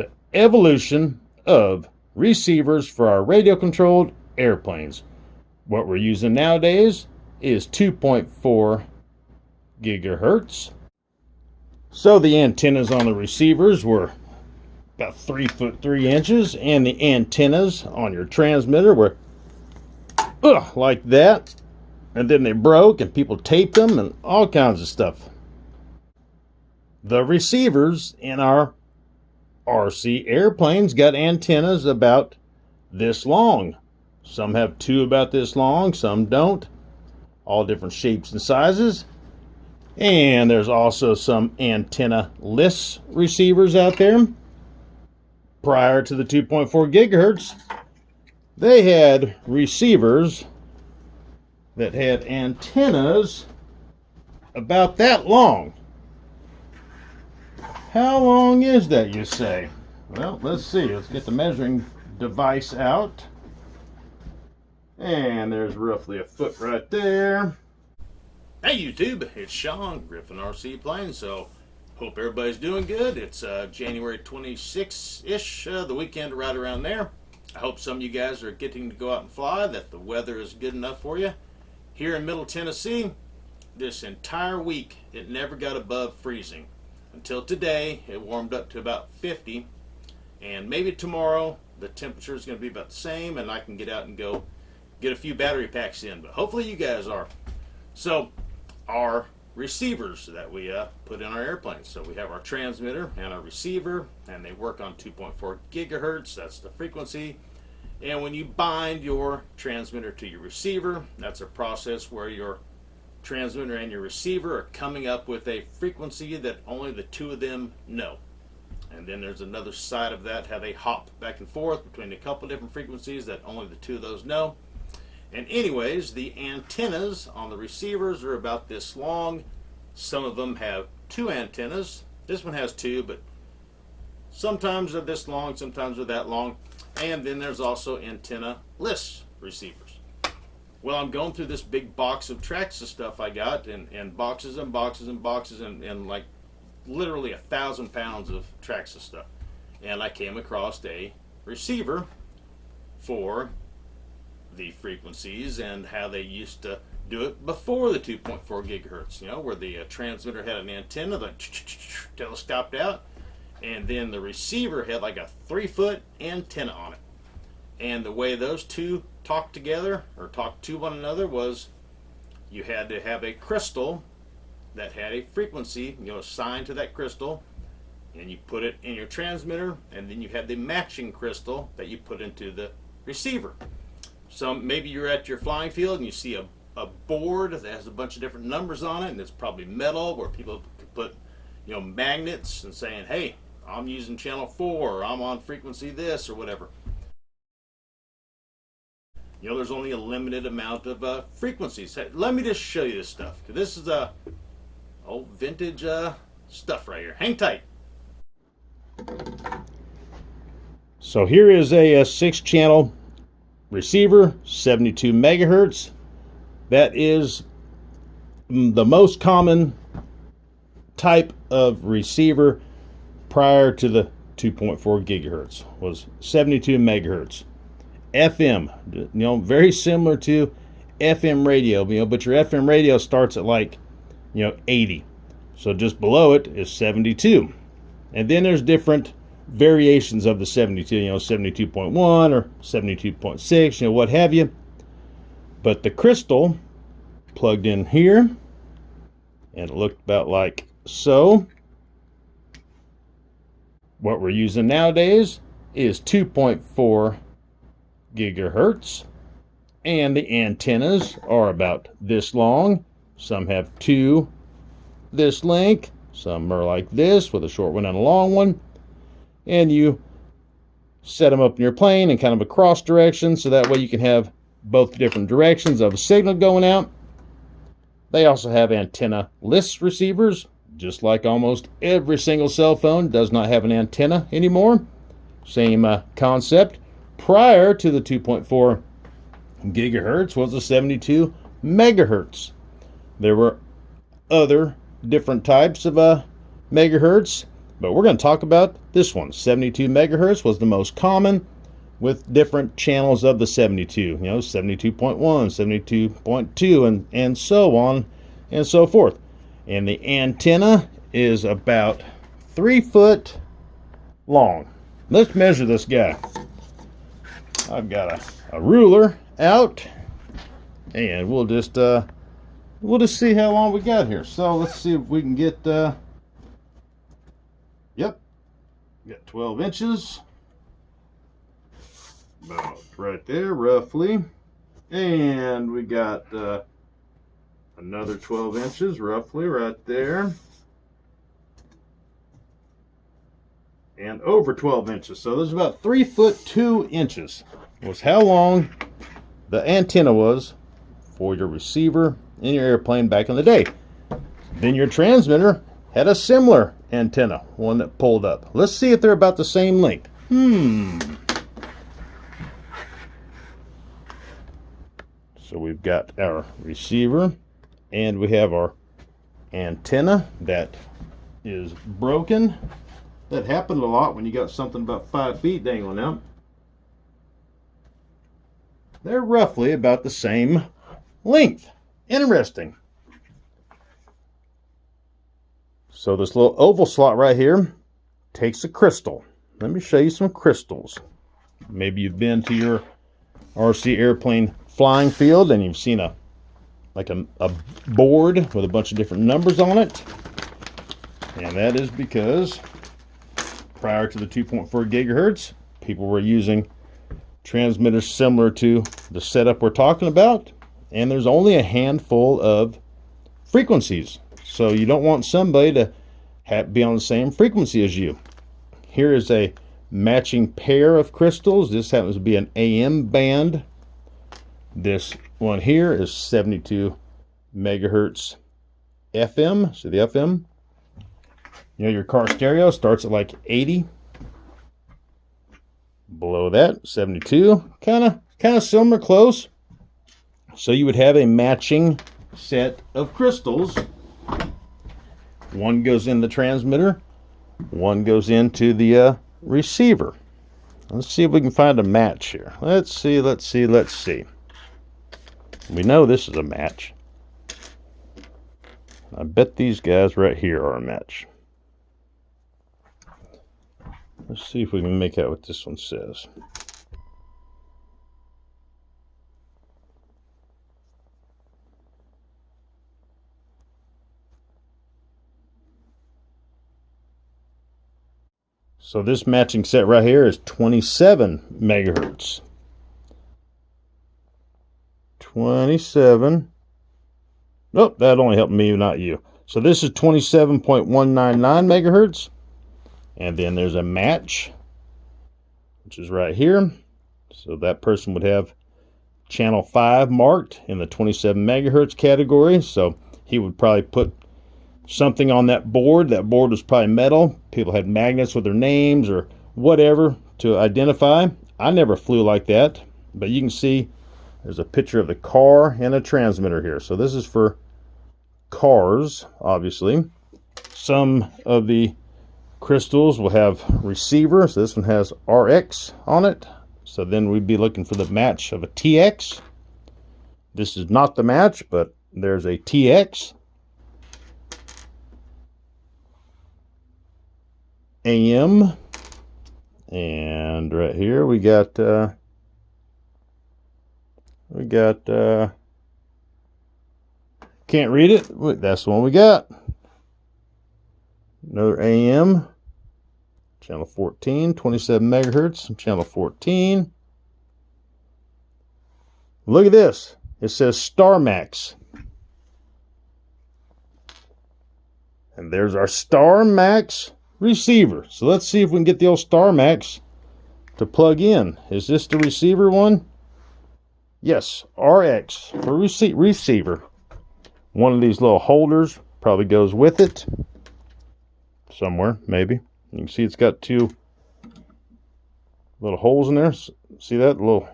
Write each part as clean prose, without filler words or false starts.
the evolution of receivers for our radio-controlled airplanes. What we're using nowadays is 2.4 gigahertz. So the antennas on the receivers were about 3 foot 3 inches, and the antennas on your transmitter were like that. And then they broke, and people taped them, and all kinds of stuff. The receivers in our RC airplanes got antennas about this long. Some have two about this long, some don't. All different shapes and sizes. And there's also some antenna-less receivers out there. Prior to the 2.4 gigahertz, they had receivers that had antennas about that long. How long is that, you say? Well, let's see. Let's get the measuring device out. And there's roughly a foot right there. Hey YouTube, it's Sean, Griffin RC Planes. So, hope everybody's doing good. It's January 26th-ish, the weekend right around there. I hope some of you guys are getting to go out and fly, that the weather is good enough for you. Here in Middle Tennessee, this entire week, it never got above freezing. Until today, it warmed up to about 50. And maybe tomorrow, the temperature is going to be about the same, and I can get out and go get a few battery packs in. But hopefully you guys are. So, our receivers that we put in our airplanes. So we have our transmitter and our receiver, and they work on 2.4 gigahertz. That's the frequency. And when you bind your transmitter to your receiver, that's a process where your transmitter and your receiver are coming up with a frequency that only the two of them know. And then there's another side of that, how they hop back and forth between a couple different frequencies that only the two of those know. And anyways, the antennas on the receivers are about this long. Some of them have two antennas. This one has two, but sometimes they're this long, sometimes they're that long. And then there's also antenna-less receivers. Well, I'm going through this big box of tracks of stuff I got, and boxes and boxes and boxes, and like literally 1,000 pounds of tracks of stuff. And I came across a receiver for the frequencies and how they used to do it before the 2.4 gigahertz, where the transmitter had an antenna that telescoped out, and then the receiver had like a 3-foot antenna on it. And the way those two talked together, or talked to one another, was you had to have a crystal that had a frequency, assigned to that crystal, and you put it in your transmitter, and then you had the matching crystal that you put into the receiver. So maybe you're at your flying field and you see a board that has a bunch of different numbers on it, and it's probably metal, where people could put magnets and saying, hey, I'm using channel 4, or I'm on frequency this, or whatever. There's only a limited amount of frequencies. Hey, let me just show you this stuff, because this is old vintage stuff right here. Hang tight. So here is a 6-channel receiver, 72 megahertz. That is the most common type of receiver prior to the 2.4 gigahertz, was 72 megahertz. FM, very similar to FM radio, but your FM radio starts at like 80. So just below it is 72. And then there's different variations of the 72, 72.1 or 72.6, what have you. But the crystal plugged in here, and it looked about like so. What we're using nowadays is 2.4 gigahertz, and the antennas are about this long. Some have two this length, some are like this with a short one and a long one. And you set them up in your plane in kind of a cross direction, so that way you can have both different directions of a signal going out. They also have antenna-less receivers, just like almost every single cell phone does not have an antenna anymore. Same concept. Prior to the 2.4 gigahertz was the 72 megahertz. There were other different types of megahertz. But we're going to talk about this one. 72 megahertz was the most common, with different channels of the 72. You know, 72.1, 72.2, and so on and so forth. And the antenna is about 3 foot long. Let's measure this guy. I've got a ruler out, and we'll just see how long we got here. So let's see if we can get yep, got 12 inches, about right there roughly, and we got another 12 inches roughly right there, and over 12 inches. So there's about 3 foot 2 inches was how long the antenna was for your receiver in your airplane back in the day. Then your transmitter had a similar antenna, one that pulled up. Let's see if they're about the same length. So we've got our receiver, and we have our antenna that is broken. That happened a lot when you got something about 5 feet dangling out. They're roughly about the same length. Interesting. So this little oval slot right here takes a crystal. Let me show you some crystals. Maybe you've been to your RC airplane flying field and you've seen a board with a bunch of different numbers on it. And that is because prior to the 2.4 gigahertz, people were using transmitters similar to the setup we're talking about. And there's only a handful of frequencies. So you don't want somebody to be on the same frequency as you. Here is a matching pair of crystals. This happens to be an AM band. This one here is 72 megahertz FM. So the FM, you know, your car stereo starts at like 80. Below that, 72. Kind of similar, close. So you would have a matching set of crystals. One goes in the transmitter, one goes into the receiver. Let's see if we can find a match here. Let's see. We know this is a match. I bet these guys right here are a match. Let's see if we can make out what this one says. So this matching set right here is 27 megahertz. 27. Nope, that only helped me, not you. So this is 27.199 megahertz. And then there's a match, which is right here. So that person would have channel 5 marked in the 27 megahertz category. So he would probably put something on that board. That board was probably metal. People had magnets with their names or whatever to identify. I never flew like that, but you can see there's a picture of the car and a transmitter here. So this is for cars, obviously. Some of the crystals will have receiver. So this one has RX on it. So then we'd be looking for the match of a TX. This is not the match, but there's a TX. AM, and right here we got can't read it. That's the one we got. Another AM, channel 14, 27 megahertz, channel 14. Look at this. It says StarMax. And there's our StarMax receiver. So let's see if we can get the old StarMax to plug in. Is this the receiver one? Yes, RX for receiver. One of these little holders probably goes with it. Somewhere, maybe. You can see it's got 2 little holes in there. See that little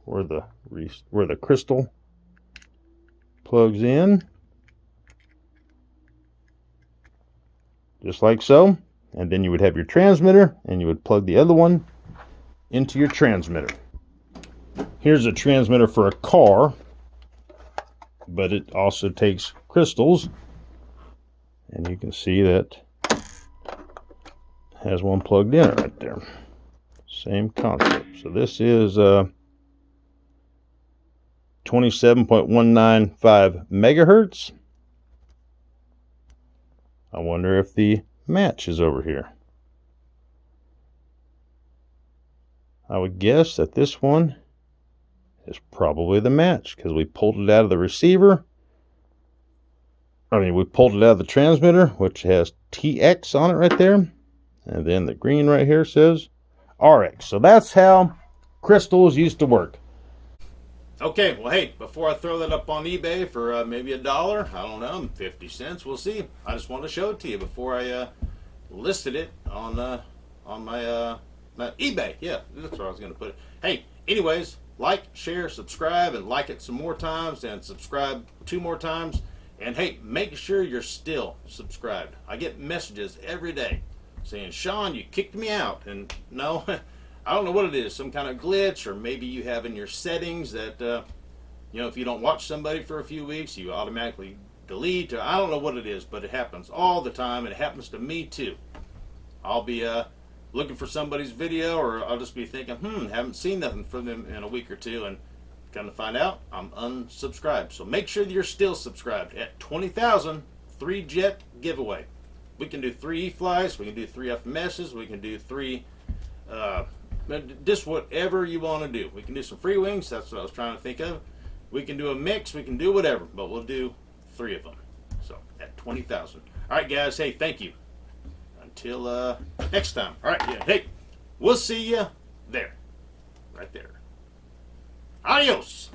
where the crystal plugs in. Just like so. and then you would have your transmitter, and you would plug the other one into your transmitter. Here's a transmitter for a car, but it also takes crystals, and you can see that has one plugged in right there. Same concept. So this is 27.195 megahertz. I wonder if the match is over here. I would guess that this one is probably the match, because we pulled it out of the receiver. We pulled it out of the transmitter, which has TX on it right there. And then the green right here says RX. So that's how crystals used to work. Okay, well, hey, before I throw that up on eBay for maybe $1, I don't know, 50 cents, we'll see. I just wanted to show it to you before I listed it on my eBay. Yeah, that's where I was going to put it. Hey, anyways, like, share, subscribe, and like it some more times, and subscribe 2 more times. And hey, make sure you're still subscribed. I get messages every day saying, Sean, you kicked me out. And no, I don't know what it is, some kind of glitch, or maybe you have in your settings that, if you don't watch somebody for a few weeks, you automatically delete, or I don't know what it is, but it happens all the time, and it happens to me too. I'll be looking for somebody's video, or I'll just be thinking, haven't seen nothing from them in a week or two, and come to find out, I'm unsubscribed. So make sure that you're still subscribed. At 20,000, 3 jet giveaway. We can do 3 E-flies, we can do 3 FMSs, we can do 3, just whatever you want to do. We can do some free wings, that's what I was trying to think of. We can do a mix, we can do whatever, but we'll do 3 of them. So, at 20,000. Alright guys, hey, thank you. Until next time. Alright, yeah, hey, we'll see you there. Right there. Adios.